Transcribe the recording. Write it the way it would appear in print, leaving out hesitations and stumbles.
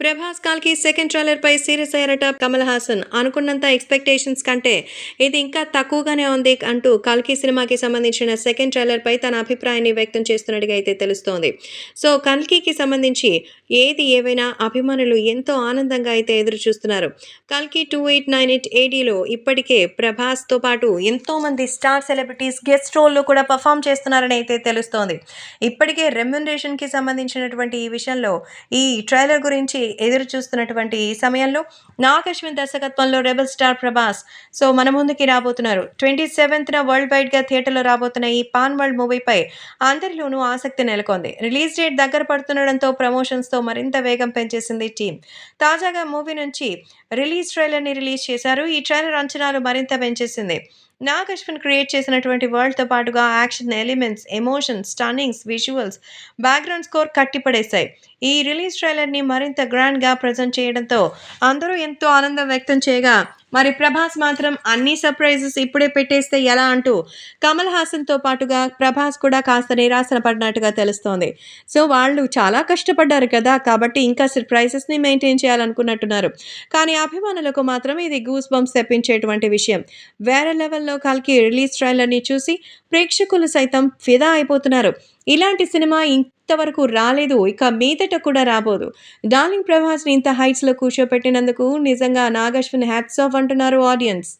Prabhas కాల్కి second trailer పై serious అయ్యారట Kamal Haasan. అనుకున్నంత expectations కంటే ఇది ఇంకా తక్కువగానే ఉంది అంటూ కల్కి సినిమాకి సంబంధించిన సెకండ్ ట్రైలర్ పై తన అభిప్రాయాన్ని వ్యక్తం చేస్తున్నట్టుగా అయితే తెలుస్తోంది. సో కల్కికి సంబంధించి ఏది ఏవైనా అభిమానులు ఎంతో ఆనందంగా అయితే ఎదురు చూస్తున్నారు. కల్కి 2898 ఏడీలో ఇప్పటికే ప్రభాస్తో పాటు ఎంతో మంది స్టార్ సెలబ్రిటీస్ గెస్ట్ రోల్లో కూడా పర్ఫామ్ చేస్తున్నారని అయితే తెలుస్తోంది. ఇప్పటికే రెమ్యునరేషన్కి సంబంధించినటువంటి ఈ విషయంలో ఈ ట్రైలర్ గురించి ఎదురు చూస్తున్నటువంటి ఈ సమయంలో నాగ్ అశ్విన్ దర్శకత్వంలో రెబల్ స్టార్ ప్రభాస్ మన ముందుకి రాబోతున్నారు. 27న వరల్డ్ వైడ్ గా థియేటర్లో రాబోతున్న ఈ పాన్ వరల్డ్ మూవీపై అందరిలోనూ ఆసక్తి నెలకొంది. రిలీజ్ డేట్ దగ్గర పడుతుండడంతో ప్రమోషన్స్ తో మరింత వేగం పెంచేసింది టీం. తాజాగా మూవీ నుంచి రిలీజ్ ట్రైలర్ ని రిలీజ్ చేశారు. ఈ ట్రైలర్ అంచనాలు మరింత పెంచేసింది. నాగ్ అశ్విన్ క్రియేట్ చేసినటువంటి వరల్డ్తో పాటుగా action elements, emotions, stunnings, visuals, background score కట్టిపడేశాయి. ఈ రిలీజ్ ట్రైలర్ని మరింత గ్రాండ్గా ప్రజెంట్ చేయడంతో అందరూ ఎంతో ఆనందం వ్యక్తం చేయగా, మరి ప్రభాస్ మాత్రం అన్ని సర్ప్రైజెస్ ఇప్పుడే పెట్టేస్తే ఎలా అంటూ కమల్ హాసన్తో పాటుగా ప్రభాస్ కూడా కాస్త నిరాశన పడినట్టుగా తెలుస్తోంది. వాళ్ళు చాలా కష్టపడ్డారు కదా, కాబట్టి ఇంకా సర్ప్రైజెస్ని మెయింటైన్ చేయాలనుకున్నట్టున్నారు. కానీ అభిమానులకు మాత్రం ఇది గూస్ బంప్స్ తెప్పించేటువంటి విషయం. వేరే లెవెల్లో కల్కి రిలీజ్ ట్రైలర్ని చూసి ప్రేక్షకులు సైతం ఫిదా అయిపోతున్నారు. ఇలాంటి సినిమా ఇంతవరకు రాలేదు, ఇక మీదట కూడా రాబోదు. డార్లింగ్ ప్రభాస్ని ఇంత హైట్స్లో కూర్చోపెట్టినందుకు నిజంగా నాగ్ అశ్విన్ హ్యాట్స్ ఆఫ్ అంటున్నారు ఆడియన్స్.